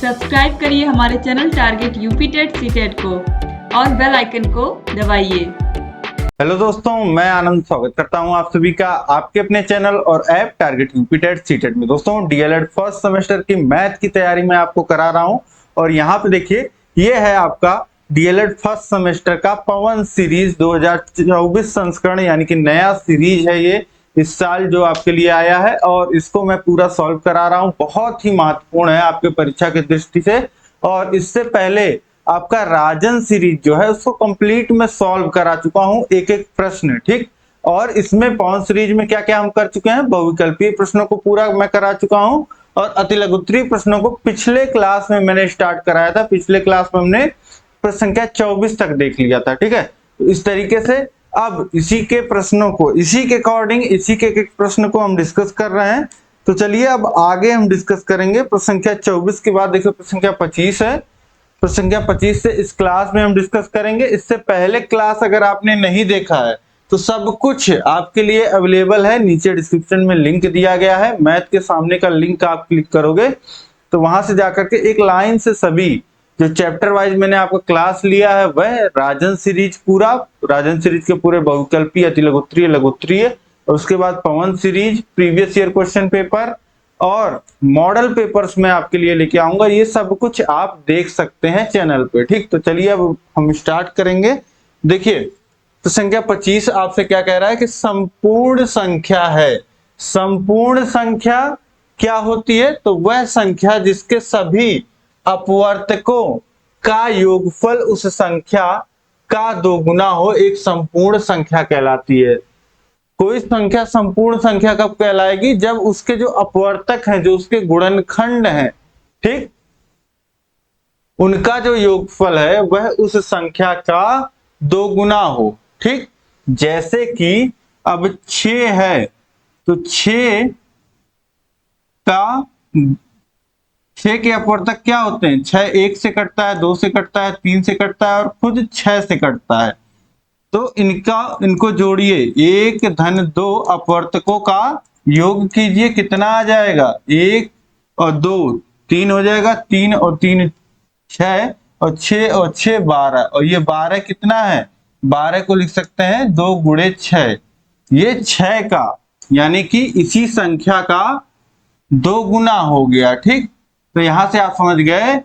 Subscribe करिए हमारे channel target UP TET CTET को और बेल आइकन को दबाइए। हेलो दोस्तों, मैं आनंद स्वागत करता हूं आप सभी का आपके अपने चैनल और app target UP TET CTET में। दोस्तों, डीएलएड फर्स्ट सेमेस्टर की मैथ की तैयारी मैं आपको करा रहा हूं और यहाँ पे देखिए ये है आपका डीएलएड फर्स्ट सेमेस्टर का पवन सीरीज 2024 संस्करण, यानी कि नया सीरीज है ये इस साल जो आपके लिए आया है और इसको मैं पूरा सॉल्व करा रहा हूं। बहुत ही महत्वपूर्ण है आपके परीक्षा की दृष्टि से। और इससे पहले आपका राजन सीरीज जो है उसको कंप्लीट में सॉल्व करा चुका हूं, एक एक प्रश्न, ठीक। और इसमें पवन सीरीज में क्या क्या हम कर चुके हैं, बहुविकल्पीय प्रश्नों को पूरा मैं करा चुका हूं और अतिलघुत्तरीय प्रश्नों को पिछले क्लास में मैंने स्टार्ट कराया था। पिछले क्लास में हमने प्रश्न संख्या 24 तक देख लिया था, ठीक है। तो इस तरीके से अब इसी के प्रश्नों को, इसी के अकॉर्डिंग इसी के एक प्रश्न को हम डिस्कस कर रहे हैं। तो चलिए अब आगे हम डिस्कस करेंगे प्रश्न संख्या 24 के बाद देखिए प्रश्न संख्या 25 है। प्रश्न संख्या 25 से इस क्लास में हम डिस्कस करेंगे। इससे पहले क्लास अगर आपने नहीं देखा है तो सब कुछ आपके लिए अवेलेबल है, नीचे डिस्क्रिप्शन में लिंक दिया गया है। मैथ के सामने का लिंक आप क्लिक करोगे तो वहां से जाकर के एक लाइन से सभी जो चैप्टर वाइज मैंने आपको क्लास लिया है वह राजन सीरीज, पूरा राजन सीरीज के पूरे बहुविकल्पीय, अतिलघुत्तरीय, लघुत्तरीय और उसके बाद Pawan series, previous year question paper और मॉडल पेपर्स में आपके लिए लेके आऊंगा। ये सब कुछ आप देख सकते हैं चैनल पे, ठीक। तो चलिए अब हम स्टार्ट करेंगे। देखिए तो संख्या 25 आपसे क्या कह रहा है कि संपूर्ण संख्या है। संपूर्ण संख्या क्या होती है, तो वह संख्या जिसके सभी अपवर्तकों का योगफल उस संख्या का दोगुना हो, एक संपूर्ण संख्या कहलाती है। कोई संख्या संपूर्ण संख्या कब कहलाएगी, जब उसके जो अपवर्तक हैं, जो उसके गुणनखंड हैं, ठीक, उनका जो योगफल है वह उस संख्या का दोगुना हो, ठीक। जैसे कि अब 6 है तो 6 के अपवर्तक क्या होते हैं, 6 1 से कटता है, 2 से कटता है, 3 से कटता है और खुद 6 से कटता है। तो इनको जोड़िए, 1 धन 2 अपवर्तकों का योग कीजिए, कितना आ जाएगा, 1 और 2 3 हो जाएगा, 3 और 3 6 और 6 और 6 12 और ये 12 कितना है, 12 को लिख सकते हैं 2 गुणे 6। ये 6 का यानी कि इसी संख्या का 2 गुना हो गया, ठीक। तो यहां से आप समझ गए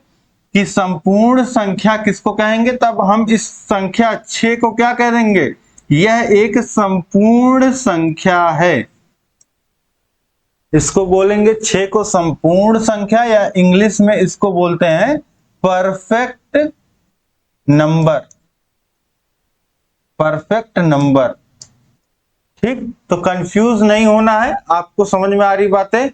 कि संपूर्ण संख्या किसको कहेंगे। तब हम इस संख्या 6 को क्या कह देंगे, यह एक संपूर्ण संख्या है। इसको बोलेंगे 6 को संपूर्ण संख्या, या इंग्लिश में इसको बोलते हैं परफेक्ट नंबर, परफेक्ट नंबर, ठीक। तो कंफ्यूज नहीं होना है, आपको समझ में आ रही बात है।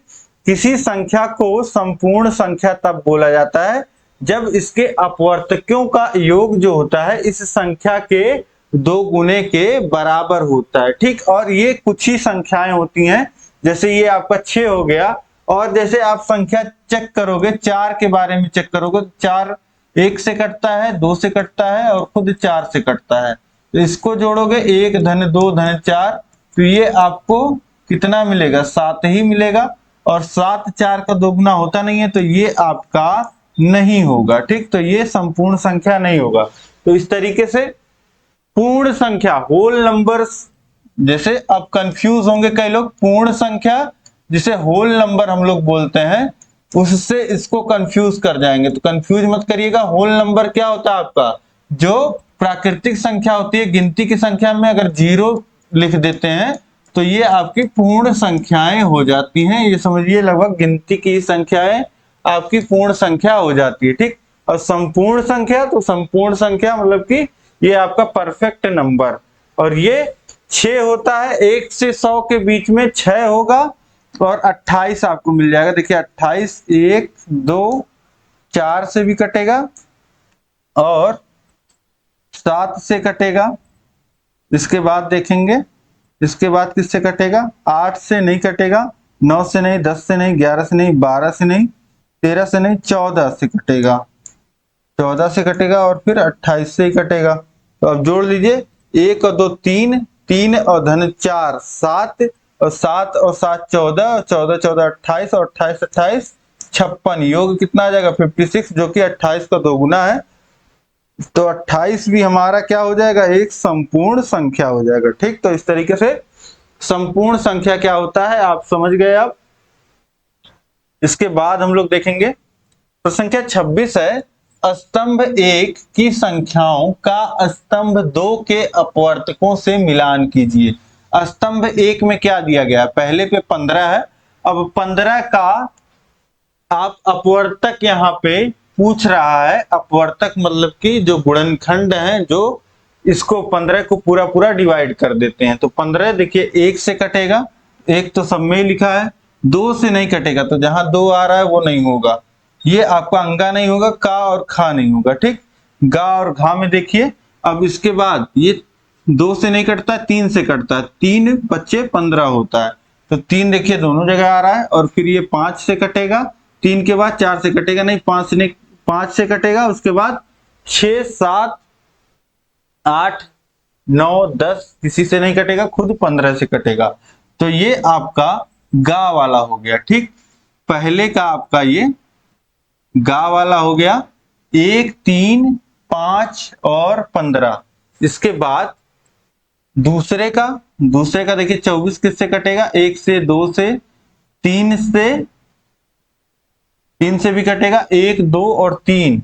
किसी संख्या को संपूर्ण संख्या तब बोला जाता है जब इसके अपवर्तकों का योग जो होता है इस संख्या के 2 गुने के बराबर होता है, ठीक। और ये कुछ ही संख्याएं होती हैं, जैसे ये आपका 6 हो गया और जैसे आप संख्या चेक करोगे, 4 के बारे में चेक करोगे तो 4 1 से कटता है, 2 से कटता है और खुद 4 से कटता है। तो इसको जोड़ोगे 1 धन 2 धन 4 तो ये आपको कितना मिलेगा, 7 ही मिलेगा। और 7 4 का दोगुना होता नहीं है तो ये आपका नहीं होगा, ठीक। तो ये संपूर्ण संख्या नहीं होगा। तो इस तरीके से पूर्ण संख्या, होल नंबर्स, जैसे अब कंफ्यूज होंगे कई लोग, पूर्ण संख्या जिसे होल नंबर हम लोग बोलते हैं उससे इसको कंफ्यूज कर जाएंगे। तो कंफ्यूज मत करिएगा। होल नंबर क्या होता है आपका, जो प्राकृतिक संख्या होती है, गिनती की संख्या में अगर 0 लिख देते हैं तो ये आपकी पूर्ण संख्याएं हो जाती हैं। ये समझिए लगभग गिनती की संख्याएं आपकी पूर्ण संख्या हो जाती है, ठीक। और संपूर्ण संख्या, तो संपूर्ण संख्या मतलब कि ये आपका परफेक्ट नंबर। और ये 6 होता है, 1 से 100 के बीच में 6 होगा और 28 आपको मिल जाएगा। देखिए 28 1 2 4 से भी कटेगा और 7 से कटेगा। इसके बाद देखेंगे, इसके बाद किससे कटेगा, 8 से नहीं कटेगा, 9 से नहीं, 10 से नहीं, 11 से नहीं, 12 से नहीं, 13 से नहीं, 14 से कटेगा, 14 से कटेगा और फिर 28 से ही कटेगा। तो अब जोड़ लीजिए, 1 और 2 3, 3 और धन 4 7 और 7 और 7 14 और 14 14 28 और 28 28 56, योग कितना आ जाएगा 56, जो कि 28 का दोगुना है। तो 28 भी हमारा क्या हो जाएगा, एक संपूर्ण संख्या हो जाएगा। ठीक, तो इस तरीके से संपूर्ण संख्या क्या होता है आप समझ गए। अब इसके बाद हम लोग देखेंगे तो संख्या 26 है, स्तंभ 1 की संख्याओं का स्तंभ 2 के अपवर्तकों से मिलान कीजिए। स्तंभ 1 में क्या दिया गया है, पहले पे 15 है, अब 15 का आप अपवर्तक यहाँ पे पूछ रहा है। अपवर्तक मतलब कि जो गुणनखंड है, जो इसको 15 को पूरा पूरा डिवाइड कर देते हैं। तो 15 देखिए 1 से कटेगा, 1 तो सब में ही लिखा है, 2 से नहीं कटेगा, तो जहां 2 आ रहा है वो नहीं होगा, ये आपका अंगा नहीं होगा, का और खा नहीं होगा। ठीक, गा और घा में देखिए। अब इसके बाद ये 2 से नहीं कटता, 3 से कटता है, 3 बच्चे 15 होता है, तो 3 देखिए दोनों जगह आ रहा है। और फिर ये 5 से कटेगा, 3 के बाद 4 से कटेगा नहीं, 5 से नहीं, 5 से कटेगा, उसके बाद 6 7 8 9 10 किसी से नहीं कटेगा, खुद 15 से कटेगा। तो ये आपका गा वाला हो गया। ठीक, पहले का आपका ये गा वाला हो गया, 1 3 5 और 15। इसके बाद दूसरे का देखिए 24 किससे कटेगा, 1 से 2 से 3 से भी कटेगा, 1 2 और 3,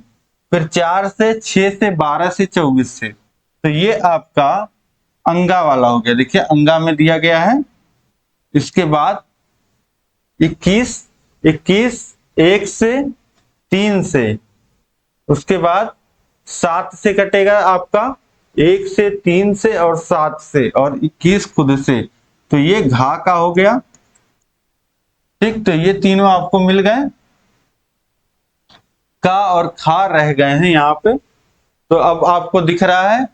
फिर 4 से 6 से 12 से 24 से। तो ये आपका अंगा वाला हो गया। देखिए अंगा में दिया गया है। इसके बाद 21 1 से 3 से, उसके बाद 7 से कटेगा आपका, 1 से 3 से और 7 से, और 21 खुद से। तो ये घा का हो गया। ठीक, तो ये तीनों आपको मिल गए, का और खा रह गए हैं यहाँ पे। तो अब आपको दिख रहा है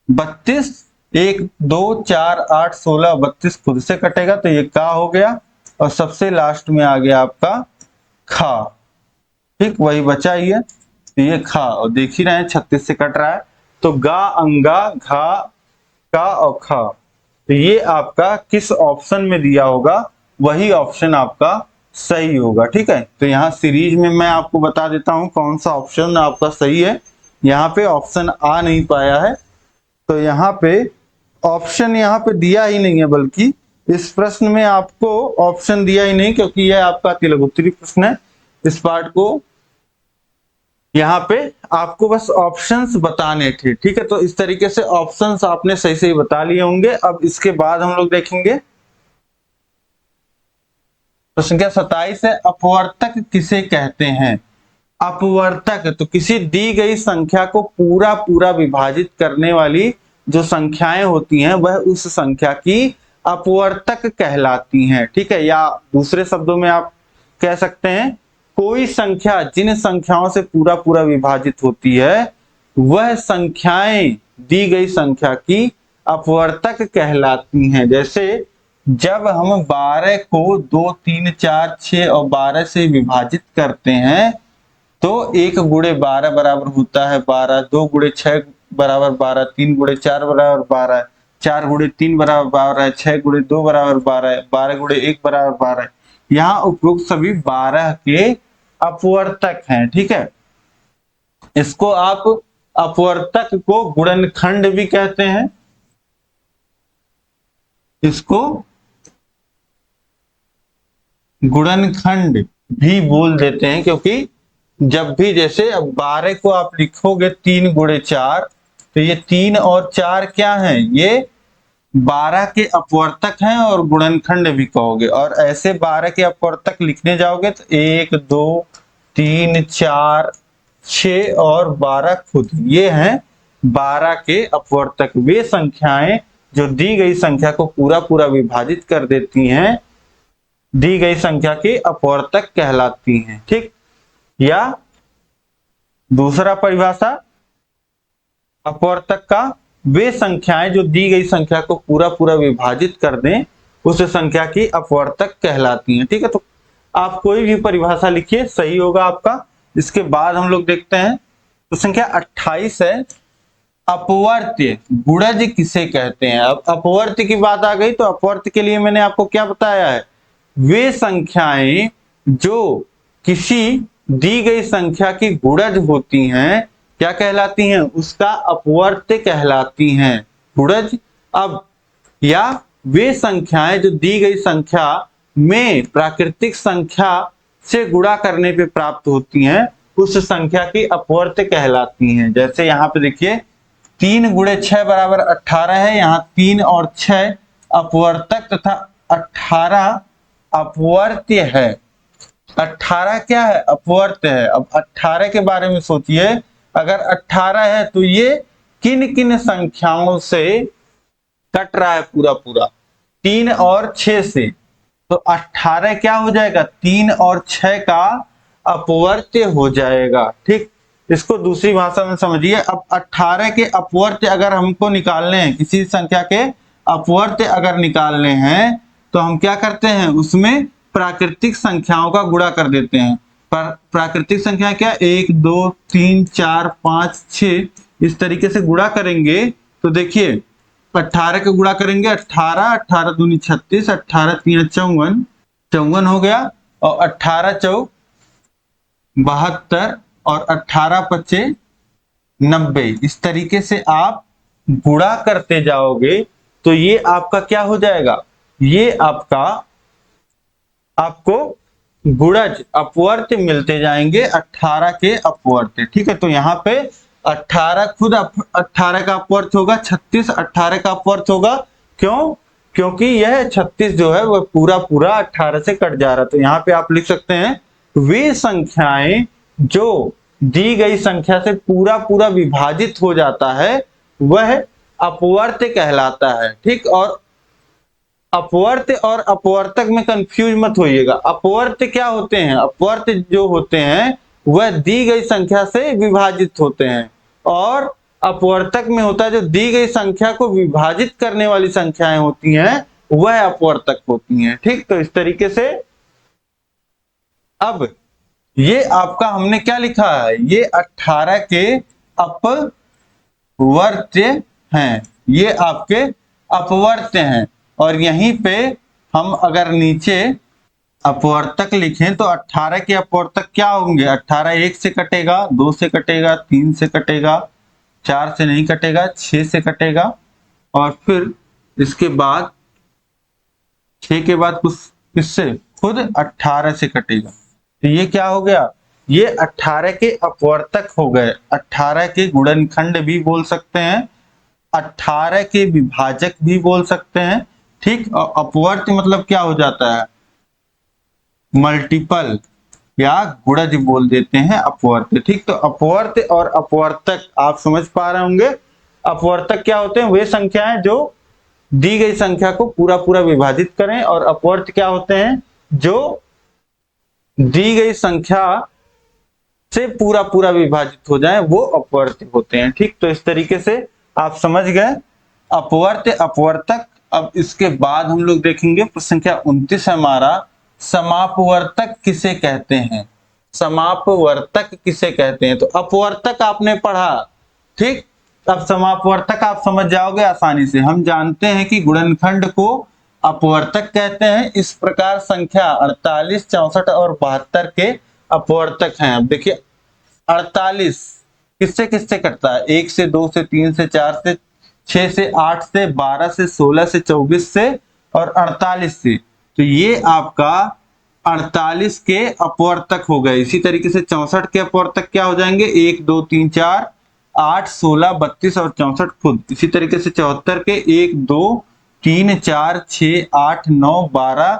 32, 1 2 4 8 16, 32 खुद से कटेगा, तो ये का हो गया, और सबसे लास्ट में आ गया आपका खा। ठीक, वही बचा ही है, तो ये खा, और देख ही रहे हैं 36 से कट रहा है। तो गा अंगा घा का और खा, तो ये आपका किस ऑप्शन में दिया होगा, वही ऑप्शन आपका सही होगा। ठीक है, तो यहाँ सीरीज में मैं आपको बता देता हूं कौन सा ऑप्शन आपका सही है। यहाँ पे ऑप्शन आ नहीं पाया है, तो यहाँ पे ऑप्शन यहाँ पे दिया ही नहीं है, बल्कि इस प्रश्न में आपको ऑप्शन दिया ही नहीं, क्योंकि यह आपका तिलगुत्तरी प्रश्न है। इस पार्ट को यहाँ पे आपको बस ऑप्शंस बताने थे। ठीक है, तो इस तरीके से ऑप्शंस आपने सही सही बता लिए होंगे। अब इसके बाद हम लोग देखेंगे तो संख्या 27 है, अपवर्तक किसे कहते हैं। अपवर्तक तो किसी दी गई संख्या को पूरा पूरा विभाजित करने वाली जो संख्याएं होती हैं, वह उस संख्या की अपवर्तक कहलाती हैं। ठीक है, या दूसरे शब्दों में आप कह सकते हैं, कोई संख्या जिन संख्याओं से पूरा पूरा विभाजित होती है, वह संख्याएं दी गई संख्या की अपवर्तक कहलाती हैं। जैसे जब हम 12 को 2 3 4 6 और 12 से विभाजित करते हैं, तो 1 गुणे 12 बराबर होता है 12, 2 गुणे 6 बराबर 12, 3 गुणे 4 बराबर 12, 4 गुणे 3 बराबर 12, 6 गुणे 2 बराबर 12, 12 गुणे 1 बराबर 12। यहाँ उपयुक्त सभी 12 के अपवर्तक हैं। ठीक है, इसको आप अपवर्तक को गुणनखंड भी कहते हैं, इसको गुणनखंड भी बोल देते हैं, क्योंकि जब भी जैसे अब 12 को आप लिखोगे 3 गुणे 4, तो ये 3 और 4 क्या हैं, ये 12 के अपवर्तक हैं और गुणनखंड भी कहोगे। और ऐसे 12 के अपवर्तक लिखने जाओगे तो 1 2 3 4 6 और 12 खुद, ये हैं 12 के अपवर्तक। वे संख्याएं जो दी गई संख्या को पूरा पूरा विभाजित कर देती हैं, दी गई संख्या की अपवर्तक कहलाती हैं। ठीक, या दूसरा परिभाषा अपवर्तक का, वे संख्याएं जो दी गई संख्या को पूरा पूरा विभाजित कर दें, उस संख्या की अपवर्तक कहलाती हैं। ठीक है, तो आप कोई भी परिभाषा लिखिए, सही होगा आपका। इसके बाद हम लोग देखते हैं तो संख्या 28 है, अपवर्त्य गुणज किसे कहते हैं। अब अपवर्त्य की बात आ गई, तो अपवर्त्य के लिए मैंने आपको क्या बताया है, वे संख्याएं जो किसी दी गई संख्या की गुणज होती हैं, क्या कहलाती हैं? उसका अपवर्त्य कहलाती हैं। गुणज अब या वे संख्याएं जो दी गई संख्या में प्राकृतिक संख्या से गुणा करने पे प्राप्त होती हैं, उस संख्या की अपवर्त्य कहलाती हैं। जैसे यहाँ पे देखिए 3 गुणे 6 बराबर 18 है। यहाँ 3 और 6 अपवर्तक तथा 18 अपवर्त्य है। 18 क्या है? अपवर्त्य है। अब 18 के बारे में सोचिए, अगर 18 है तो ये किन किन संख्याओं से कट रहा है? पूरा पूरा 3 और 6 से। तो 18 क्या हो जाएगा? 3 और 6 का अपवर्त्य हो जाएगा। ठीक, इसको दूसरी भाषा में समझिए। अब 18 के अपवर्त्य अगर हमको निकालने हैं, किसी संख्या के अपवर्त्य अगर निकालने हैं, तो हम क्या करते हैं? उसमें प्राकृतिक संख्याओं का गुणा कर देते हैं। प्राकृतिक संख्या क्या? 1 2 3 4 5 6 इस तरीके से गुणा करेंगे। तो देखिए 18 का गुणा करेंगे, 18 18 दूनी 36, 18 3 54 54 हो गया, और 18 चौक 72 और 18 पचे 90। इस तरीके से आप गुणा करते जाओगे तो ये आपका क्या हो जाएगा? ये आपको गुणज अपवर्त्य मिलते जाएंगे, 18 के अपवर्त्य। ठीक है, तो यहाँ पे 18 खुद 18 का अपवर्त्य होगा, 36 18 का अपवर्त्य होगा। क्यों? क्योंकि यह 36 जो है वह पूरा पूरा 18 से कट जा रहा है। तो यहाँ पे आप लिख सकते हैं वे संख्याएं जो दी गई संख्या से पूरा पूरा विभाजित हो जाता है वह अपवर्त्य कहलाता है। ठीक, और अपवर्त्य और अपवर्तक में कंफ्यूज मत होइएगा। अपवर्त्य क्या होते हैं? अपवर्त्य जो होते हैं वह दी गई संख्या से विभाजित होते हैं, और अपवर्तक में होता है जो दी गई संख्या को विभाजित करने वाली संख्याएं होती हैं वह अपवर्तक होती हैं। ठीक, तो इस तरीके से अब ये आपका हमने क्या लिखा है? ये 18 के अपवर्त्य हैं, ये आपके अपवर्त्य हैं। और यहीं पे हम अगर नीचे अपवर्तक लिखें तो 18 के अपवर्तक क्या होंगे? 18 1 से कटेगा, 2 से कटेगा, 3 से कटेगा, 4 से नहीं कटेगा, 6 से कटेगा, और फिर इसके बाद 6 के बाद कुछ किससे? खुद 18 से कटेगा। तो ये क्या हो गया? ये 18 के अपवर्तक हो गए। 18 के गुणनखंड भी बोल सकते हैं, 18 के विभाजक भी बोल सकते हैं। ठीक, और अपवर्त्य मतलब क्या हो जाता है? मल्टीपल या गुणज बोल देते हैं अपवर्त्य। ठीक, तो अपवर्त्य और अपवर्तक आप समझ पा रहे होंगे। अपवर्तक क्या होते हैं? वे संख्याएं जो दी गई संख्या को पूरा पूरा विभाजित करें, और अपवर्त्य क्या होते हैं? जो दी गई संख्या से पूरा पूरा विभाजित हो जाए वो अपवर्त्य होते हैं। ठीक, तो इस तरीके से आप समझ गए अपवर्त्य अपवर्तक। अब इसके बाद हम लोग देखेंगे प्रश्न संख्या 29 हमारा, समापवर्तक किसे कहते हैं? समापवर्तक किसे कहते हैं? तो अपवर्तक आपने पढ़ा, ठीक, अब समापवर्तक आप समझ जाओगे आसानी से। हम जानते हैं कि गुणनखंड को अपवर्तक कहते हैं। इस प्रकार संख्या 48 64 और 72 के अपवर्तक हैं। अब देखिए 48 किससे किससे कटता है? 1 से 2 से 3 से 4 से 6 से 8 से 12 से 16 से 24 से और 48 से। तो ये आपका 48 के अपवर्तक हो गए। इसी तरीके से 64 के अपवर्तक क्या हो जाएंगे? 1 2 3 4 8 16 32 और 64 खुद। इसी तरीके से 74 के 1 2 3 4 6 8 9 12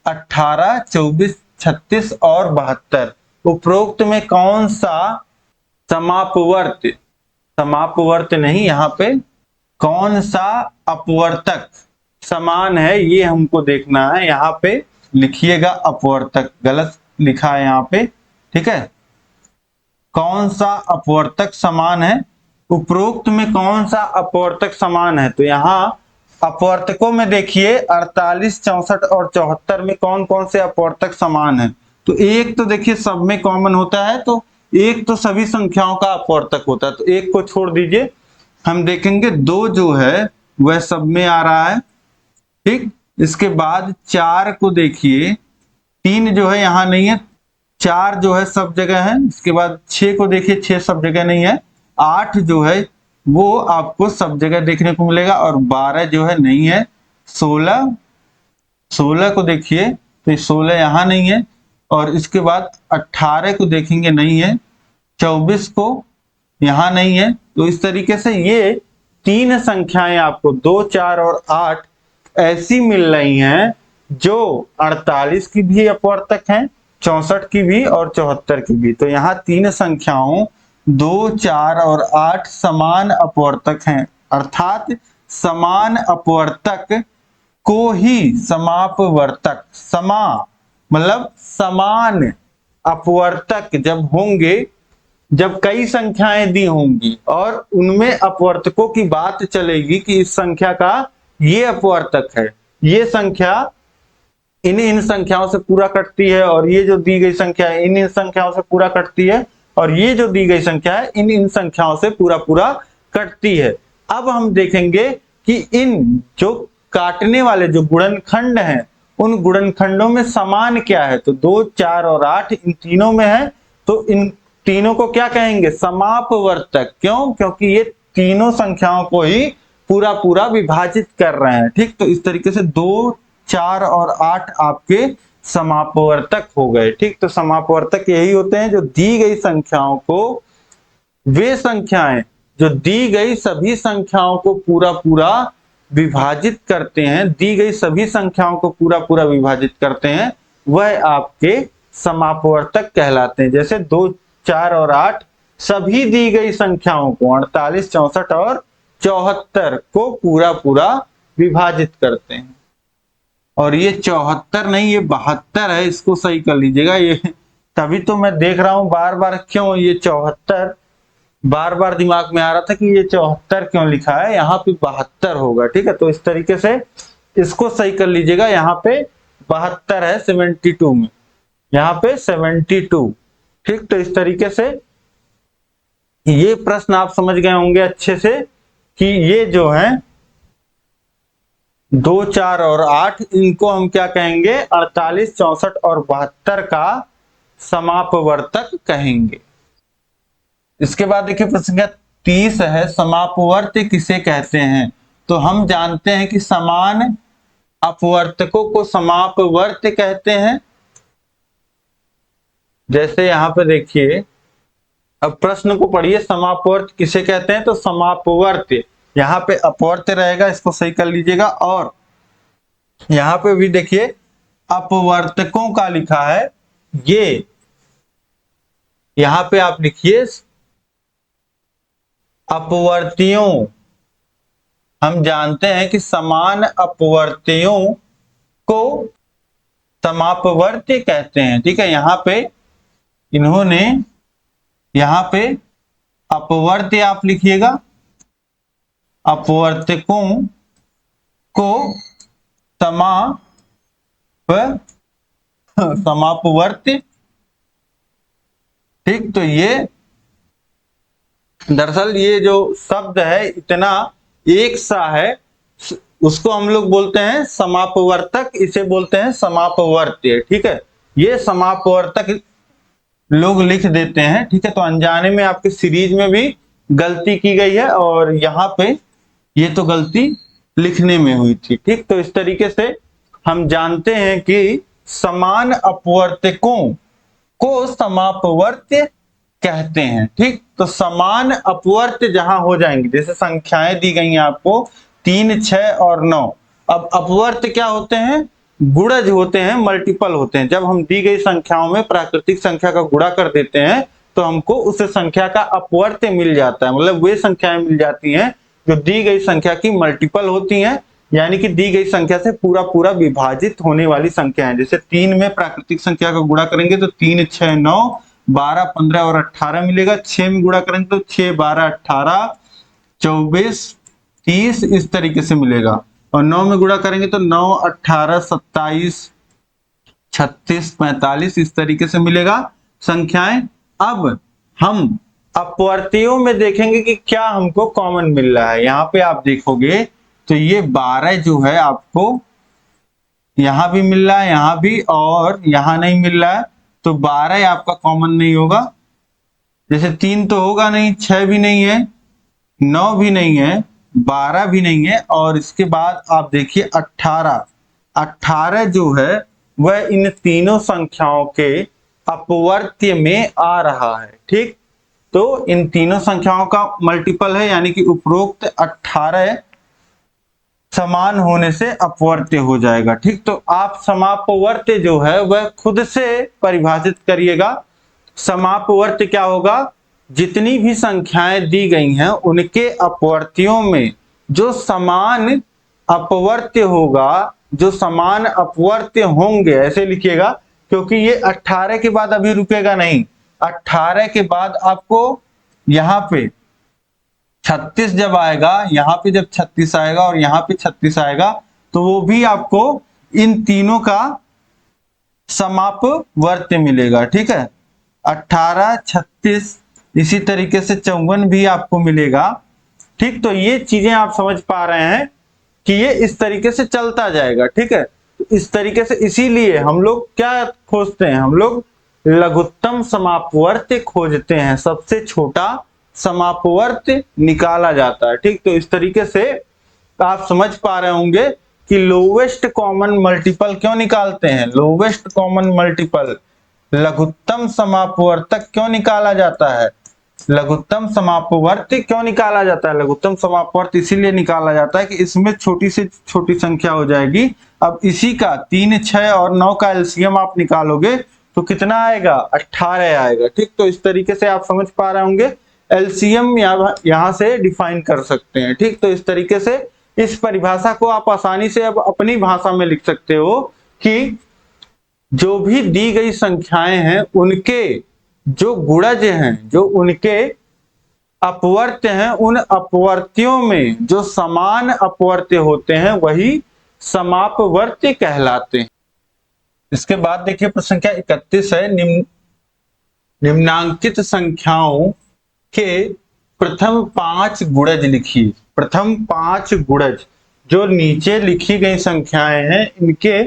18 24 36 और 72। उपरोक्त में कौन सा समापवर्त्य, समापवर्त्य नहीं, यहाँ पे कौन सा अपवर्तक समान है ये हमको देखना है। यहाँ पे लिखिएगा अपवर्तक, गलत लिखा है यहाँ पे। ठीक है, कौन सा अपवर्तक समान है? उपरोक्त में कौन सा अपवर्तक समान है? तो यहाँ अपवर्तकों में देखिए 48 64 और 74 में कौन कौन से अपवर्तक समान है? तो एक तो देखिए सब में कॉमन होता है, तो एक तो सभी संख्याओं का अपवर्तक होता है, तो एक को छोड़ दीजिए। हम देखेंगे 2 जो है वह सब में आ रहा है। ठीक, इसके बाद 4 को देखिए, 3 जो है यहाँ नहीं है, 4 जो है सब जगह है, इसके बाद 6 को देखिए 6 सब जगह नहीं है, 8 जो है वो आपको सब जगह देखने को मिलेगा और 12 जो है नहीं है, 16 को देखिए तो 16 यहाँ नहीं है और इसके बाद 18 को देखेंगे नहीं है, 24 को यहाँ नहीं है। तो इस तरीके से ये 3 संख्याएं आपको 2, 4 और 8 ऐसी मिल रही हैं जो 48 की भी अपवर्तक हैं, 64 की भी और 74 की भी। तो यहाँ 3 संख्याओं 2, 4 और 8 समान अपवर्तक हैं, अर्थात समान अपवर्तक को ही समापवर्तक, समा मतलब समान अपवर्तक जब होंगे, जब कई संख्याएं दी होंगी और उनमें अपवर्तकों की बात चलेगी कि इस संख्या का ये अपवर्तक है, ये संख्या इन संख्याओं से पूरा कटती है और ये जो दी गई संख्या है इन संख्याओं से पूरा कटती है और ये जो दी गई संख्या है इन संख्याओं से पूरा कटती है। अब हम देखेंगे कि इन जो काटने वाले जो गुणनखंड हैं उन गुणनखंडों में समान क्या है। तो 2, 4 और 8 इन तीनों में है, तो इन तीनों को क्या कहेंगे, समापवर्तक। क्यों? क्योंकि ये तीनों संख्याओं को ही पूरा विभाजित कर रहे हैं। ठीक, तो इस तरीके से 2, 4 और 8 आपके समापवर्तक हो गए। ठीक, तो समापवर्तक यही होते हैं जो दी गई संख्याओं को, वे संख्याएं जो दी गई सभी संख्याओं को पूरा विभाजित करते हैं, दी गई सभी संख्याओं को पूरा विभाजित करते हैं, वह आपके समापवर्तक कहलाते हैं। जैसे 2, 4 और 8 सभी दी गई संख्याओं को 48, 64 और 74 को पूरा विभाजित करते हैं। और ये 74 नहीं, ये 72 है, इसको सही कर लीजिएगा। ये तभी तो मैं देख रहा हूं बार क्यों ये 74 बार दिमाग में आ रहा था कि ये 74 क्यों लिखा है, यहाँ पे 72 होगा। ठीक है, तो इस तरीके से इसको सही कर लीजिएगा। यहाँ पे 72 है 72 में, यहाँ पे 72। ठीक, तो इस तरीके से ये प्रश्न आप समझ गए होंगे अच्छे से कि ये जो है 2, 4 और 8 इनको हम क्या कहेंगे, 48, 64 और 72 का समापवर्तक कहेंगे। इसके बाद देखिए प्रश्न 30 है, समापवर्त्य किसे कहते हैं। तो हम जानते हैं कि समान अपवर्तकों को समापवर्त्य कहते हैं। जैसे यहां पे देखिए, अब प्रश्न को पढ़िए, समापवर्त्य किसे कहते हैं। तो समापवर्त्य, यहाँ पे अपवर्त्य रहेगा, इसको सही कर लीजिएगा। और यहाँ पे भी देखिए अपवर्तकों का लिखा है, ये यहाँ पे आप लिखिए अपवर्तियों। हम जानते हैं कि समान अपवर्तियों को समापवर्त्य कहते हैं। ठीक है, यहाँ पे इन्होंने, यहाँ पे अपवर्त्य आप लिखिएगा, अपवर्तकों को समापवर्त्य। ठीक, तो ये दरअसल ये जो शब्द है इतना एक सा है, उसको हम लोग बोलते हैं समापवर्तक, इसे बोलते हैं समापवर्त्य। ठीक है, ये समापवर्तक लोग लिख देते हैं। ठीक है, तो अनजाने में आपके सीरीज में भी गलती की गई है और यहाँ पे ये तो गलती लिखने में हुई थी। ठीक, तो इस तरीके से हम जानते हैं कि समान अपवर्तकों को समापवर्त्य कहते हैं। ठीक, तो समान अपवर्त्य जहां हो जाएंगे, जैसे संख्याएं दी गई हैं आपको 3, 6 और 9। अब अपवर्त्य क्या होते हैं, गुणज होते हैं, मल्टीपल होते हैं। जब हम दी गई संख्याओं में प्राकृतिक संख्या का गुणा कर देते हैं तो हमको उस संख्या का अपवर्त्य मिल जाता है, मतलब वे संख्याएं मिल जाती हैं जो दी गई संख्या की मल्टीपल होती हैं, यानी कि दी गई संख्या से पूरा विभाजित होने वाली संख्या है। जैसे 3 में प्राकृतिक संख्या का गुणा करेंगे तो 3, 6, 9, 12, 15 और 18 मिलेगा। 6 में गुणा करेंगे तो 6, 12, 18, 24, 30 इस तरीके से मिलेगा। और 9 में गुणा करेंगे तो 9, 18, 27, 36, 45 इस तरीके से मिलेगा संख्याएं। अब हम अपवर्तियों में देखेंगे कि क्या हमको कॉमन मिल रहा है। यहाँ पे आप देखोगे तो ये 12 जो है आपको यहां भी मिल रहा है, यहां भी, और यहां नहीं मिल रहा है। तो 12 आपका कॉमन नहीं होगा। जैसे 3 तो होगा नहीं, 6 भी नहीं है, 9 भी नहीं है, 12 भी नहीं है, और इसके बाद आप देखिए 18। 18 जो है वह इन तीनों संख्याओं के अपवर्त्य में आ रहा है। ठीक, तो इन तीनों संख्याओं का मल्टीपल है, यानी कि उपरोक्त 18 समान होने से अपवर्त्य हो जाएगा। ठीक, तो आप समापवर्त्य जो है वह खुद से परिभाषित करिएगा। समापवर्त्य क्या होगा? जितनी भी संख्याएं दी गई हैं उनके अपवर्त्यों में जो समान अपवर्त्य होगा, जो समान अपवर्त्य होंगे, ऐसे लिखिएगा, क्योंकि ये 18 के बाद अभी रुकेगा नहीं। 18 के बाद आपको यहाँ पे 36 जब आएगा, यहाँ पे जब 36 आएगा और यहाँ पे 36 आएगा, तो वो भी आपको इन तीनों का समापवर्त्य मिलेगा। ठीक है, 18, 36, इसी तरीके से 54 भी आपको मिलेगा। ठीक, तो ये चीजें आप समझ पा रहे हैं कि ये इस तरीके से चलता जाएगा। ठीक है, तो इस तरीके से, इसीलिए हम लोग क्या खोजते हैं, हम लोग लघुत्तम समापवर्त्य खोजते हैं, सबसे छोटा समापवर्त्य निकाला जाता है। ठीक, तो इस तरीके से आप समझ पा रहे होंगे कि लोवेस्ट कॉमन मल्टीपल क्यों निकालते हैं, लोवेस्ट कॉमन मल्टीपल, लघुत्तम समापवर्तक क्यों निकाला जाता है, लघुत्तम समापवर्त्य क्यों निकाला जाता है। लघुत्तम समापवर्त्य इसीलिए निकाला जाता है कि इसमें छोटी से छोटी संख्या हो जाएगी। अब इसी का 3, 6 और 9 का एलसीएम आप निकालोगे तो कितना आएगा? 18 आएगा। ठीक, तो इस तरीके से आप समझ पा रहे होंगे, एलसीएम यहाँ से डिफाइन कर सकते हैं। ठीक, तो इस तरीके से इस परिभाषा को आप आसानी से अब अपनी भाषा में लिख सकते हो कि जो भी दी गई संख्याएं हैं उनके जो गुणज हैं, जो उनके अपवर्त्य हैं, उन अपवर्त्यों में जो समान अपवर्त्य होते हैं वही समापवर्त्य कहलाते हैं। इसके बाद देखिए प्रश्न संख्या 31 है, निम्नांकित संख्याओं के प्रथम 5 गुणज लिखिए। प्रथम 5 गुणज, जो नीचे लिखी गई संख्याएं हैं इनके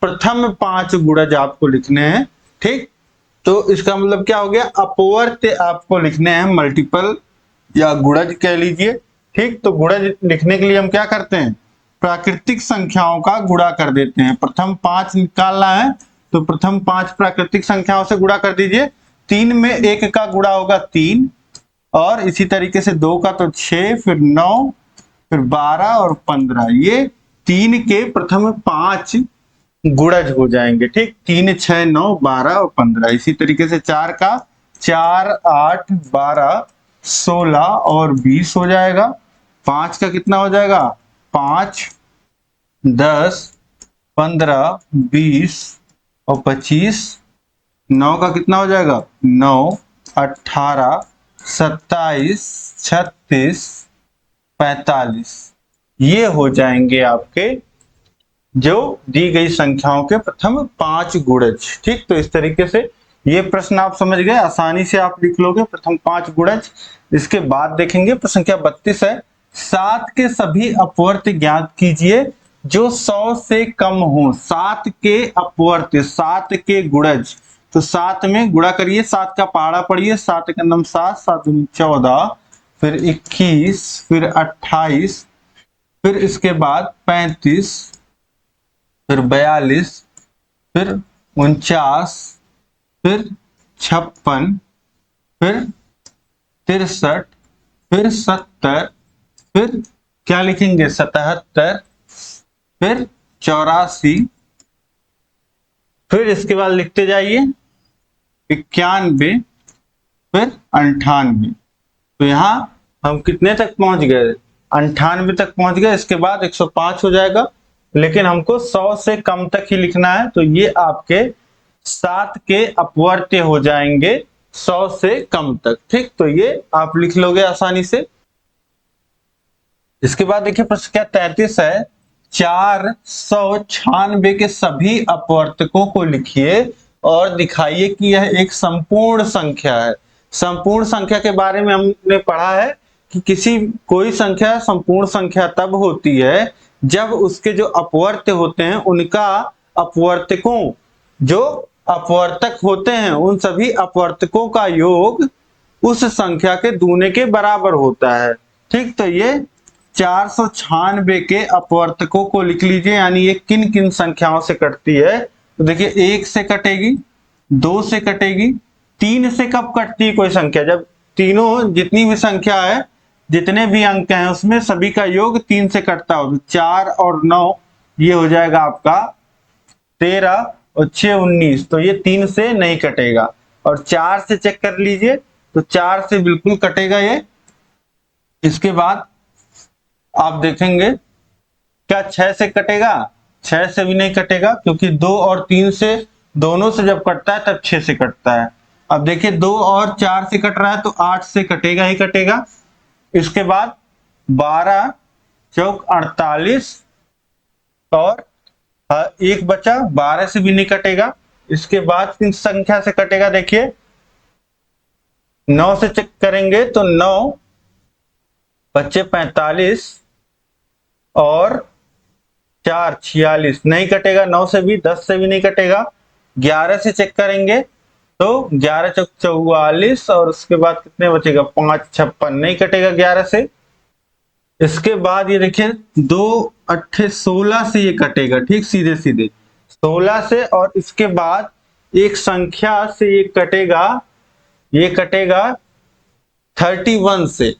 प्रथम 5 गुणज आपको लिखने हैं। ठीक, तो इसका मतलब क्या हो गया? अपवर्त्य आपको लिखने हैं, मल्टीपल या गुणज कह लीजिए। ठीक, तो गुणज लिखने के लिए हम क्या करते हैं? प्राकृतिक संख्याओं का गुणा कर देते हैं। प्रथम 5 निकालना है तो प्रथम 5 प्राकृतिक संख्याओं से गुणा कर दीजिए। 3 में 1 का गुणा होगा 3, और इसी तरीके से 2 का तो 6, फिर 9, फिर 12 और 15। ये 3 के प्रथम 5 गुणज हो जाएंगे। ठीक, 3, 6, 9, 12 और 15। इसी तरीके से 4 का 4, 8, 12, 16 और 20 हो जाएगा। 5 का कितना हो जाएगा? 5, 10, 15, 20 और 25। 9 का कितना हो जाएगा? 9, 18, 27, 36, 45। ये हो जाएंगे आपके जो दी गई संख्याओं के प्रथम 5 गुणज। ठीक, तो इस तरीके से ये प्रश्न आप समझ गए, आसानी से आप लिख लोगे प्रथम 5 गुणज। इसके बाद देखेंगे प्रश्न संख्या 32 है, 7 के सभी अपवर्त्य ज्ञात कीजिए जो 100 से कम हो। 7 के अपवर्त्य, 7 के गुणज, तो 7 में गुणा करिए, 7 का पहाड़ा पढ़िए, 7 का नम 7, 7 14, फिर 21, फिर 28, फिर इसके बाद 35, फिर 42, फिर 49, फिर 56, फिर 63, फिर 70, फिर क्या लिखेंगे? 77, फिर 84, फिर इसके बाद लिखते जाइए 91, फिर 98। तो यहां हम कितने तक पहुंच गए? 98 तक पहुंच गए। इसके बाद 105 हो जाएगा, लेकिन हमको 100 से कम तक ही लिखना है, तो ये आपके 7 के अपवर्त्य हो जाएंगे 100 से कम तक। ठीक, तो ये आप लिख लोगे आसानी से। इसके बाद देखिए प्रश्न क्या 33 है, 496 के सभी अपवर्तकों को लिखिए और दिखाइए कि यह एक संपूर्ण संख्या है। संपूर्ण संख्या के बारे में हमने पढ़ा है कि कोई संख्या संपूर्ण संख्या तब होती है जब उसके जो अपवर्त्य होते हैं उनका अपवर्तकों जो अपवर्तक होते हैं उन सभी अपवर्तकों का योग उस संख्या के दूने के बराबर होता है। ठीक, तो ये 496 के अपवर्तकों को लिख लीजिए, यानी ये किन किन संख्याओं से कटती है। तो देखिए 1 से कटेगी, 2 से कटेगी, 3 से कब कटती है कोई संख्या, जब तीनों जितनी भी संख्या है, जितने भी अंक हैं उसमें सभी का योग 3 से कटता हो। तो 4 और 9 ये हो जाएगा आपका 13 और 6 19, तो ये 3 से नहीं कटेगा। और 4 से चेक कर लीजिए, तो 4 से बिल्कुल कटेगा ये। इसके बाद आप देखेंगे क्या 6 से कटेगा, 6 से भी नहीं कटेगा, क्योंकि 2 और 3 से दोनों से जब कटता है तब 6 से कटता है। अब देखिए 2 और 4 से कट रहा है तो 8 से कटेगा ही कटेगा। इसके बाद 12 चौक 48 और एक बचा, 12 से भी नहीं कटेगा। इसके बाद किन संख्या से कटेगा, देखिए 9 से चेक करेंगे तो 9 बच्चे 45 और 4 46, नहीं कटेगा 9 से भी, 10 से भी नहीं कटेगा। 11 से चेक करेंगे तो 11 चौक 44 और उसके बाद कितने बचेगा, 5 56, नहीं कटेगा 11 से। इसके बाद ये देखिए 2 8 16 से ये कटेगा, ठीक, सीधे सीधे 16 से। और इसके बाद एक संख्या से ये कटेगा, ये कटेगा 31 से।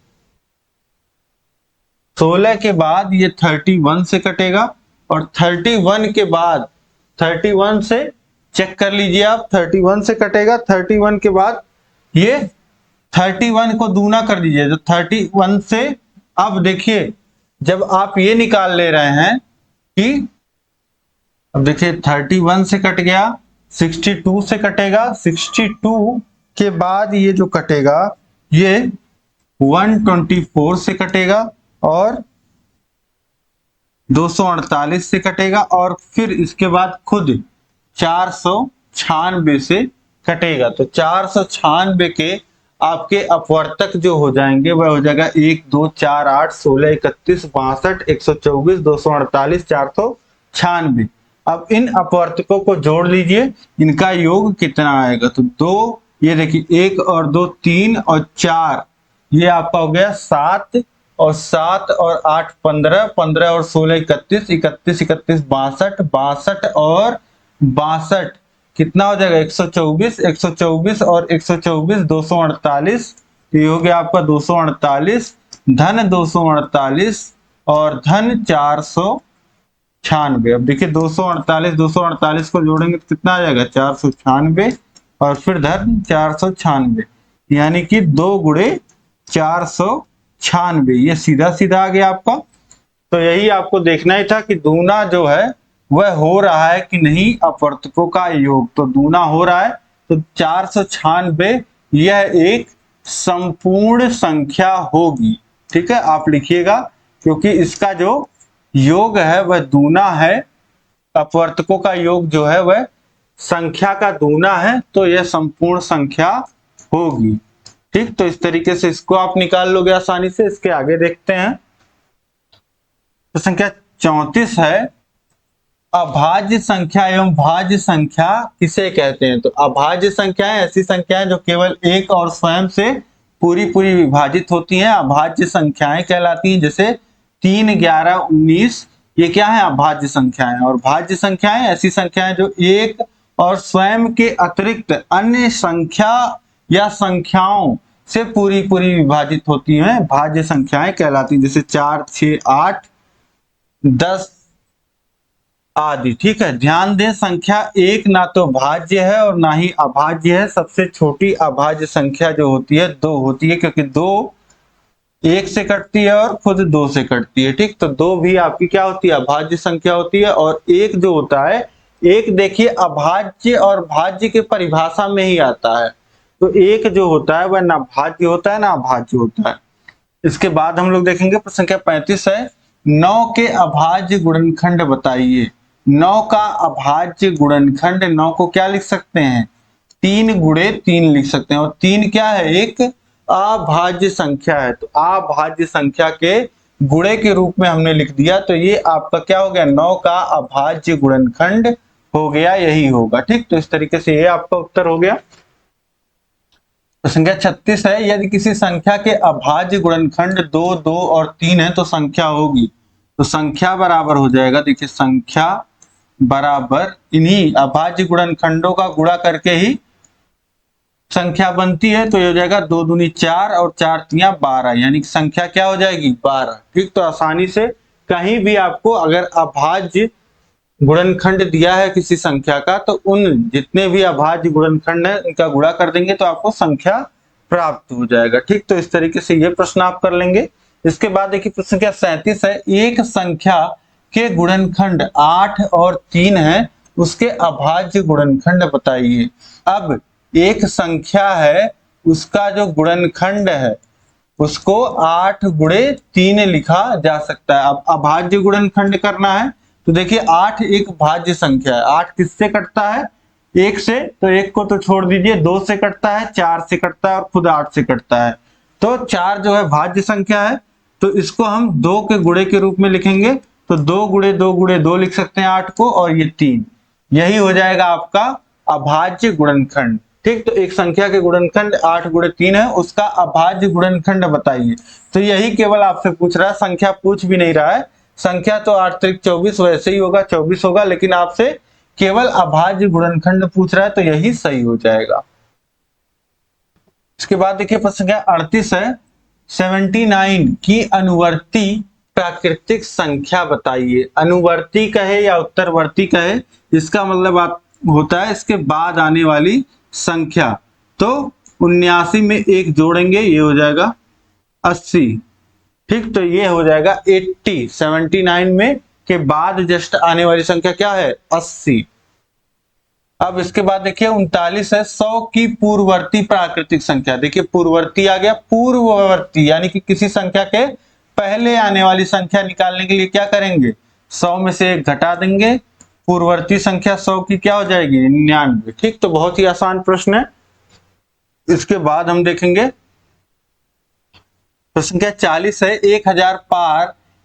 16 के बाद ये 31 से कटेगा और 31 के बाद 31 से चेक कर लीजिए आप, 31 से कटेगा। 31 के बाद ये 31 को दूना कर दीजिए, तो 31 से अब देखिए जब आप ये निकाल ले रहे हैं कि अब देखिए 31 से कट गया, 62 से कटेगा, 62 के बाद ये जो कटेगा ये 124 से कटेगा और 248 से कटेगा और फिर इसके बाद खुद 496 से कटेगा। तो 496 के आपके अपवर्तक जो हो जाएंगे वह हो जाएगा 1 2 4 8 16 31 62 124 248 496। अब इन अपवर्तकों को जोड़ लीजिए, इनका योग कितना आएगा। तो 2, ये देखिए 1 और 2 3 और 4, ये आपका हो गया 7 और 7 और 8 15, 15 और 16 31, 31 31 62, 62 और 62 कितना हो जाएगा 124, 124 और 124 248, तो ये हो गया आपका 248 धन 248 और धन 496। अब देखिए 248 को जोड़ेंगे तो कितना आ जाएगा 496 और फिर धन 496, यानी कि 2 गुणे 496, ये सीधा सीधा आ गया आपका। तो यही आपको देखना ही था कि दूना जो है वह हो रहा है कि नहीं अपवर्तकों का योग। तो दूना हो रहा है, तो 496 यह एक संपूर्ण संख्या होगी। ठीक है, आप लिखिएगा, क्योंकि इसका जो योग है वह दूना है, अपवर्तकों का योग जो है वह संख्या का दूना है, तो यह संपूर्ण संख्या होगी। ठीक, तो इस तरीके से इसको आप निकाल लोगे आसानी से। इसके आगे देखते हैं, तो संख्या 34 है, अभाज्य संख्या एवं भाज्य संख्या किसे कहते हैं। तो अभाज्य संख्याएं ऐसी संख्याएं जो केवल एक और स्वयं से पूरी पूरी विभाजित होती हैं, अभाज्य संख्याएं कहलाती हैं। जैसे 3 11 19, ये क्या है, अभाज्य संख्याएं। और भाज्य संख्याएं ऐसी संख्याएं जो एक और स्वयं के अतिरिक्त अन्य संख्या या संख्याओं से पूरी पूरी विभाजित होती हैं, भाज्य संख्याएं कहलाती हैं। जैसे 4 6 8 10 आदि। ठीक है, ध्यान दें संख्या एक ना तो भाज्य है और ना ही अभाज्य है। सबसे छोटी अभाज्य संख्या जो होती है 2 होती है, क्योंकि 2 1 से कटती है और खुद 2 से कटती है। ठीक, तो 2 भी आपकी क्या होती है, अभाज्य संख्या होती है। और 1 जो होता है, 1 देखिए अभाज्य और भाज्य के परिभाषा में ही आता है। तो 1 जो होता है वह ना भाज्य होता है ना अभाज्य होता है। इसके बाद हम लोग देखेंगे संख्या 35 है, 9 के अभाज्य गुणनखंड बताइए। 9 का अभाज्य गुणनखंड, 9 को क्या लिख सकते हैं, 3 गुणे 3 लिख सकते हैं। और 3 क्या है, एक अभाज्य संख्या है, तो अभाज्य संख्या के गुणे के रूप में हमने लिख दिया। तो ये आपका क्या हो गया, 9 का अभाज्य गुणनखंड हो गया, यही होगा। ठीक, तो इस तरीके से ये आपका उत्तर हो गया। तो संख्या 36 है, यदि किसी संख्या के अभाज्य गुणनखंड 2, 2 और 3 है तो संख्या होगी। तो संख्या बराबर हो जाएगा, देखिए संख्या बराबर इन्हीं अभाज्य गुणनखंडों का गुणा करके ही संख्या बनती है। तो ये हो जाएगा 2 दूनी 4 और 4 तियां 12, यानी कि संख्या क्या हो जाएगी 12। ठीक, तो आसानी से कहीं भी आपको अगर अभाज्य गुणनखंड दिया है किसी संख्या का, तो उन जितने भी अभाज्य गुणनखंड है उनका गुणा कर देंगे तो आपको संख्या प्राप्त हो जाएगा। ठीक, तो इस तरीके से ये प्रश्न आप कर लेंगे। इसके बाद देखिए प्रश्न संख्या 37 है, एक संख्या के गुणनखंड 8 और 3 है, उसके अभाज्य गुणनखंड बताइए। अब एक संख्या है, उसका जो गुणनखंड है उसको 8 गुणे 3 लिखा जा सकता है। अब अभाज्य गुणनखंड करना है तो देखिए 8 एक भाज्य संख्या है। 8 किससे कटता है? 1 से, तो 1 को तो छोड़ दीजिए, 2 से कटता है, 4 से कटता है और खुद 8 से कटता है। तो 4 जो है भाज्य संख्या है, तो इसको हम 2 के गुणे के रूप में लिखेंगे। तो 2 गुणे 2 गुणे 2 लिख सकते हैं 8 को, और ये 3, यही हो जाएगा आपका अभाज्य गुणनखंड। ठीक, तो एक संख्या के गुणनखंड 8 गुणे 3 है, उसका अभाज्य गुणनखंड बताइए। तो यही केवल आपसे पूछ रहा है, संख्या पूछ भी नहीं रहा है। संख्या तो 8 त्रिक 24 वैसे ही होगा, 24 होगा, लेकिन आपसे केवल अभाज्य गुणनखंड पूछ रहा है, तो यही सही हो जाएगा। इसके बाद देखिए प्रश्न संख्या 38 है, 79 की अनुवर्ती प्राकृतिक संख्या बताइए। अनुवर्ती कहे या उत्तरवर्ती कहे, इसका मतलब आप होता है इसके बाद आने वाली संख्या। तो 79 में 1 जोड़ेंगे, ये हो जाएगा 80। ठीक, तो ये हो जाएगा 80। 79 में के बाद जस्ट आने वाली संख्या क्या है? 80। अब इसके बाद देखिए 39 है, 100 की पूर्ववर्ती प्राकृतिक संख्या। देखिए पूर्ववर्ती आ गया, पूर्ववर्ती यानी कि किसी संख्या के पहले आने वाली संख्या निकालने के लिए क्या करेंगे? 100 में से 1 घटा देंगे, पूर्ववर्ती संख्या 100 की क्या हो जाएगी? 99। ठीक, तो बहुत ही आसान प्रश्न है। इसके बाद हम देखेंगे प्रश्न संख्या 40 है,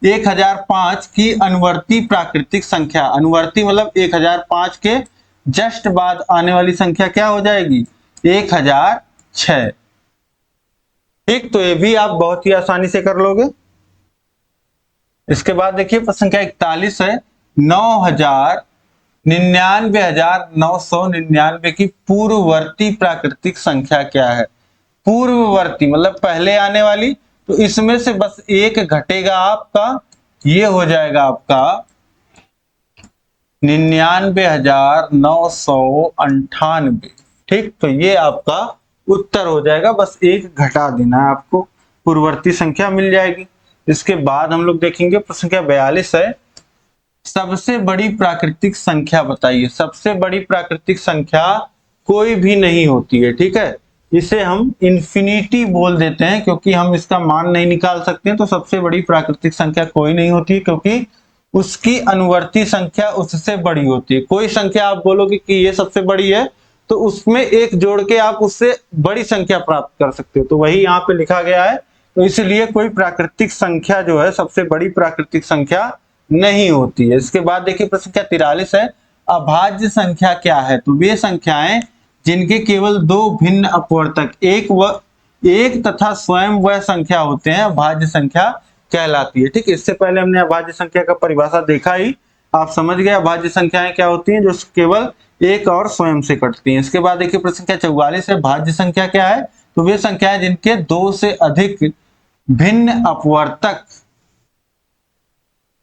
1005 की अनुवर्ती प्राकृतिक संख्या। अनुवर्ती मतलब 1005 के जस्ट बाद आने वाली संख्या क्या हो जाएगी? 1006। ठीक, तो ये भी आप बहुत ही आसानी से कर लोगे। इसके बाद देखिए प्रश्न संख्या 41 है, 99,999 की पूर्ववर्ती प्राकृतिक संख्या क्या है? पूर्ववर्ती मतलब पहले आने वाली, तो इसमें से बस 1 घटेगा आपका, ये हो जाएगा आपका 99,998। ठीक, तो ये आपका उत्तर हो जाएगा, बस 1 घटा देना है आपको, पूर्ववर्ती संख्या मिल जाएगी। इसके बाद हम लोग देखेंगे प्रश्न संख्या 42 है, सबसे बड़ी प्राकृतिक संख्या बताइए। सबसे बड़ी प्राकृतिक संख्या कोई भी नहीं होती है। ठीक है, इसे हम इन्फिनिटी बोल देते हैं, क्योंकि हम इसका मान नहीं निकाल सकते हैं। तो सबसे बड़ी प्राकृतिक संख्या कोई नहीं होती है, क्योंकि उसकी अनुवर्ती संख्या उससे बड़ी होती है। कोई संख्या आप बोलोगे कि ये सबसे बड़ी है, तो उसमें 1 जोड़ के आप उससे बड़ी संख्या प्राप्त कर सकते हो। तो वही यहाँ पे लिखा गया है। तो इसलिए कोई प्राकृतिक संख्या जो है सबसे बड़ी प्राकृतिक संख्या नहीं होती है। इसके बाद देखिए प्रश्न संख्या 43 है, अभाज्य संख्या क्या है? तो वे संख्याएं जिनके केवल 2 भिन्न अपवर्तक एक तथा स्वयं वह संख्या होते हैं, अभाज्य संख्या कहलाती है। ठीक, इससे पहले हमने अभाज्य संख्या का परिभाषा देखा ही, आप समझ गए अभाज्य संख्याएं क्या होती हैं, जो केवल 1 और स्वयं से कटती हैं। इसके बाद देखिए प्रश्न संख्या 44 है, भाज्य संख्या क्या है? तो वे संख्याएं जिनके 2 से अधिक भिन्न अपवर्तक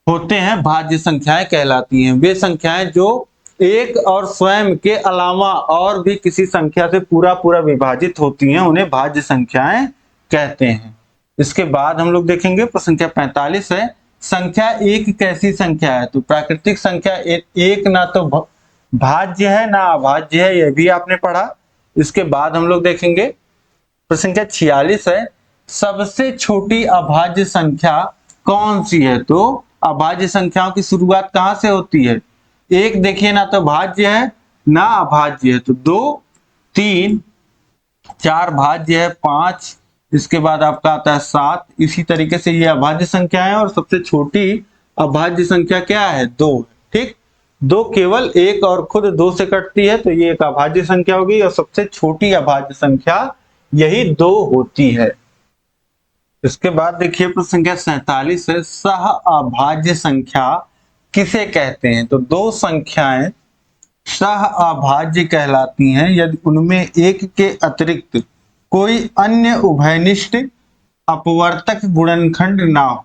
होते हैं, भाज्य संख्याएं कहलाती हैं। वे संख्याएं जो 1 और स्वयं के अलावा और भी किसी संख्या से पूरा पूरा विभाजित होती हैं, उन्हें भाज्य संख्याएं कहते हैं। इसके बाद हम लोग देखेंगे प्रश्न संख्या 45 है, संख्या 1 कैसी संख्या है? तो प्राकृतिक संख्या 1 ना तो भाज्य है ना अभाज्य है, यह भी आपने पढ़ा। इसके बाद हम लोग देखेंगे प्रश्न संख्या 46 है, सबसे छोटी अभाज्य संख्या कौन सी है? तो अभाज्य संख्याओं की शुरुआत कहां से होती है? 1 देखिए ना तो भाज्य है ना अभाज्य है, तो 2, 3, 4 भाज्य है, 5, इसके बाद आपका आता है 7। इसी तरीके से ये अभाज्य संख्या है, और सबसे छोटी अभाज्य संख्या क्या है? 2। ठीक, दो केवल एक और खुद दो से कटती है तो ये एक अभाज्य संख्या होगी, और सबसे छोटी अभाज्य संख्या यही दो होती है। इसके बाद देखिए प्रश्न संख्या 47 है, सह अभाज्य संख्या किसे कहते हैं? तो दो संख्याएं सह अभाज्य कहलाती हैं यदि उनमें एक के अतिरिक्त कोई अन्य उभयनिष्ठ अपवर्तक गुणनखंड ना हो।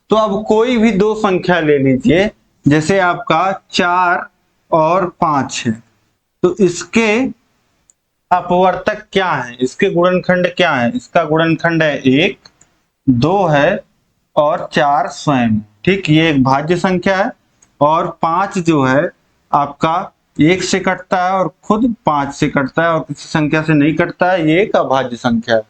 तो अब कोई भी दो संख्या ले लीजिए, जैसे आपका 4 और 5 है, तो इसके अपवर्तक क्या है, इसके गुणनखंड क्या है? इसका गुणनखंड है 1, 2 है और 4 स्वयं। ठीक, ये एक भाज्य संख्या है। और 5 जो है आपका 1 से कटता है और खुद 5 से कटता है और किसी संख्या से नहीं कटता है, ये एक अभाज्य संख्या है।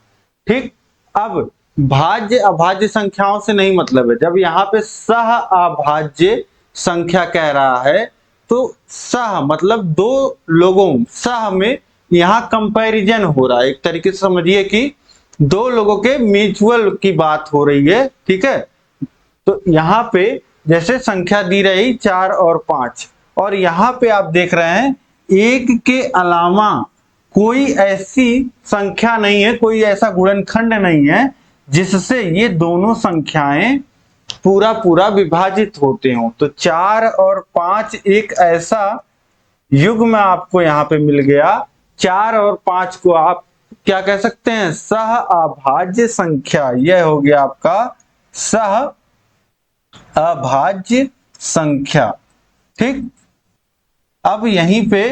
ठीक, अब भाज्य अभाज्य संख्याओं से नहीं मतलब है। जब यहाँ पे सह अभाज्य संख्या कह रहा है तो सह मतलब दो लोगों, सह में यहाँ कंपैरिजन हो रहा है। एक तरीके से समझिए कि दो लोगों के म्यूचुअल की बात हो रही है। ठीक है, तो यहाँ पे जैसे संख्या दी रही 4 और 5, और यहाँ पे आप देख रहे हैं एक के अलावा कोई ऐसी संख्या नहीं है, कोई ऐसा गुणनखंड नहीं है जिससे ये दोनों संख्याएं पूरा पूरा विभाजित होते हो। तो 4 और 5 एक ऐसा युग्म आपको यहाँ पे मिल गया। 4 और 5 को आप क्या कह सकते हैं? सह अभाज्य संख्या। यह हो गया आपका सह अभाज्य संख्या। ठीक, अब यहीं पे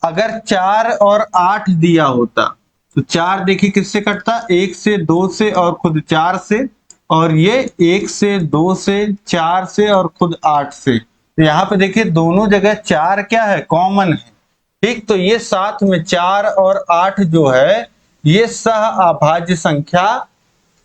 अगर 4 और 8 दिया होता तो 4 देखिए किससे कटता? 1 से, 2 से और खुद 4 से, और ये 1 से, 2 से, 4 से और खुद 8 से। तो यहाँ पे देखिए दोनों जगह 4 क्या है? कॉमन है। ठीक, तो ये साथ में 4 और 8 जो है ये सह अभाज्य संख्या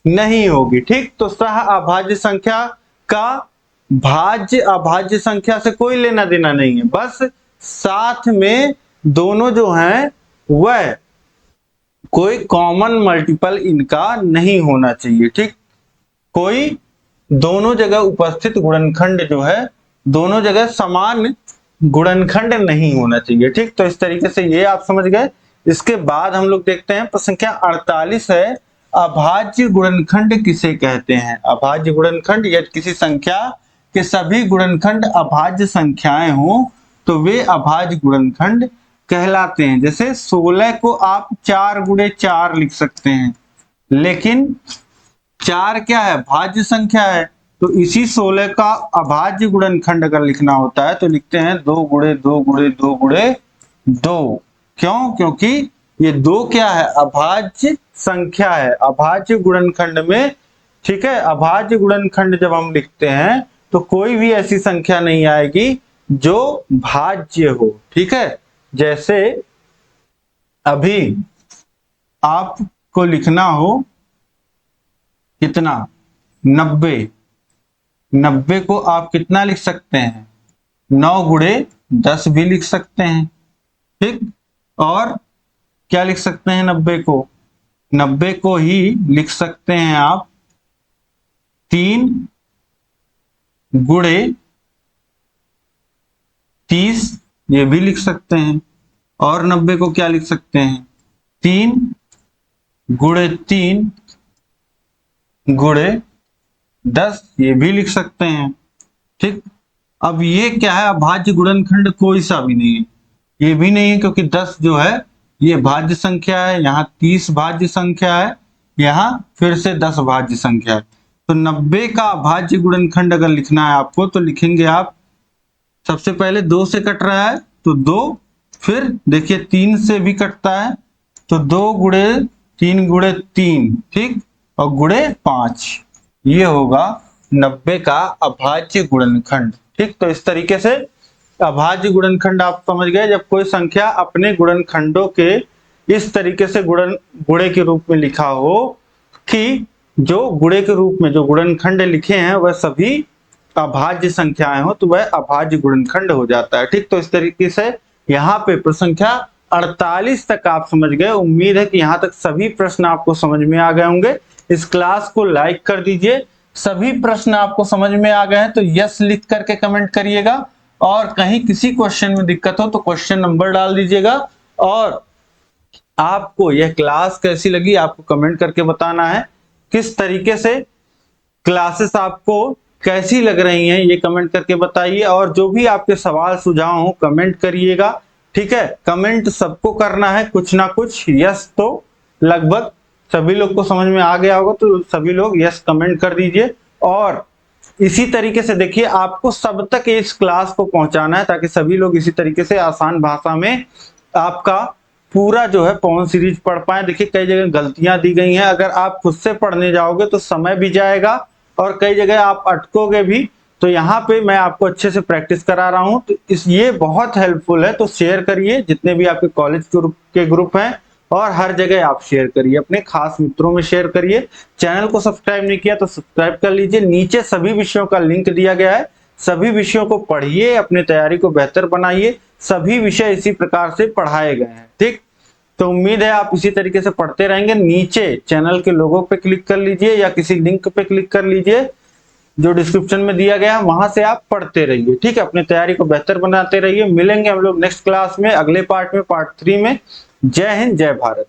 नहीं होगी। ठीक, तो सह अभाज्य संख्या का भाज्य अभाज्य संख्या से कोई लेना देना नहीं है, बस साथ में दोनों जो हैं वह कोई कॉमन मल्टीपल इनका नहीं होना चाहिए। ठीक, कोई दोनों जगह उपस्थित गुणनखंड जो है दोनों जगह समान गुणनखंड नहीं होना चाहिए। ठीक, तो इस तरीके से ये आप समझ गए। इसके बाद हम लोग देखते हैं प्रश्न संख्या 48 है, अभाज्य गुणनखंड किसे कहते हैं? अभाज्य गुणनखंड यदि किसी संख्या के सभी गुणनखंड अभाज्य संख्याएं हो तो वे अभाज्य गुणनखंड कहलाते हैं। जैसे 16 को आप 4 गुणे 4 लिख सकते हैं, लेकिन 4 क्या है? भाज्य संख्या है। तो इसी 16 का अभाज्य गुणनखंड अगर लिखना होता है तो लिखते हैं 2 गुणे 2 गुणे 2 गुणे 2। क्यों? क्योंकि ये 2 क्या है? अभाज्य संख्या है। अभाज्य गुणनखंड में, ठीक है, अभाज्य गुणनखंड जब हम लिखते हैं तो कोई भी ऐसी संख्या नहीं आएगी जो भाज्य हो। ठीक है, जैसे अभी आपको लिखना हो कितना? 90। 90 को आप कितना लिख सकते हैं? 9 गुणे 10 भी लिख सकते हैं। ठीक, और क्या लिख सकते हैं? 90 को, 90 को ही लिख सकते हैं आप 3 गुणे 30, ये भी लिख सकते हैं। और 90 को क्या लिख सकते हैं? 3 गुणे 3 गुणे 10, ये भी लिख सकते हैं। ठीक, अब ये क्या है? अभाज्य गुणनखंड कोई सा भी नहीं है, ये भी नहीं है, क्योंकि 10 जो है ये भाज्य संख्या है, यहाँ 30 भाज्य संख्या है, यहाँ फिर से 10 भाज्य संख्या है। तो 90 का अभाज्य गुणनखंड अगर लिखना है आपको तो लिखेंगे आप, सबसे पहले 2 से कट रहा है तो 2, फिर देखिए 3 से भी कटता है तो 2 गुणे 3 गुणे 3, ठीक, और गुणे 5, ये होगा 90 का अभाज्य गुणनखंड। ठीक, तो इस तरीके से अभाज्य गुणनखंड आप समझ गए। जब कोई संख्या अपने गुणनखंडों के इस तरीके से गुणे के रूप में लिखा हो कि जो गुणे के रूप में जो गुणनखंड लिखे हैं वह सभी अभाज्य संख्याएं हो तो वह अभाज्य गुणनखंड हो जाता है। ठीक, तो इस तरीके से यहाँ पे प्रश्न संख्या 48 तक आप समझ गए। उम्मीद है कि यहाँ तक सभी प्रश्न आपको समझ में आ गए होंगे। इस क्लास को लाइक कर दीजिए। सभी प्रश्न आपको समझ में आ गए हैं तो यस लिख करके कमेंट करिएगा, और कहीं किसी क्वेश्चन में दिक्कत हो तो क्वेश्चन नंबर डाल दीजिएगा। और आपको यह क्लास कैसी लगी आपको कमेंट करके बताना है। किस तरीके से क्लासेस आपको कैसी लग रही हैं ये कमेंट करके बताइए। और जो भी आपके सवाल सुझाव हो कमेंट करिएगा, ठीक है। कमेंट सबको करना है, कुछ ना कुछ। यस तो लगभग सभी लोग को समझ में आ गया होगा, तो सभी लोग यस कमेंट कर दीजिए। और इसी तरीके से देखिए आपको सब तक इस क्लास को पहुंचाना है, ताकि सभी लोग इसी तरीके से आसान भाषा में आपका पूरा जो है पवन सीरीज पढ़ पाए। देखिए कई जगह गलतियां दी गई हैं, अगर आप खुद से पढ़ने जाओगे तो समय भी जाएगा और कई जगह आप अटकोगे भी। तो यहाँ पे मैं आपको अच्छे से प्रैक्टिस करा रहा हूँ, तो ये बहुत हेल्पफुल है। तो शेयर करिए जितने भी आपके कॉलेज के ग्रुप हैं, और हर जगह आप शेयर करिए, अपने खास मित्रों में शेयर करिए। चैनल को सब्सक्राइब नहीं किया तो सब्सक्राइब कर लीजिए। नीचे सभी विषयों का लिंक दिया गया है, सभी विषयों को पढ़िए, अपने तैयारी को बेहतर बनाइए। सभी विषय इसी प्रकार से पढ़ाए गए हैं, ठीक। तो उम्मीद है आप इसी तरीके से पढ़ते रहेंगे। नीचे चैनल के लोगो पे क्लिक कर लीजिए या किसी लिंक पे क्लिक कर लीजिए जो डिस्क्रिप्शन में दिया गया है, वहां से आप पढ़ते रहिए, ठीक है। अपनी तैयारी को बेहतर बनाते रहिए। मिलेंगे हम लोग नेक्स्ट क्लास में, अगले पार्ट में, पार्ट 3 में। जय हिंद, जय भारत।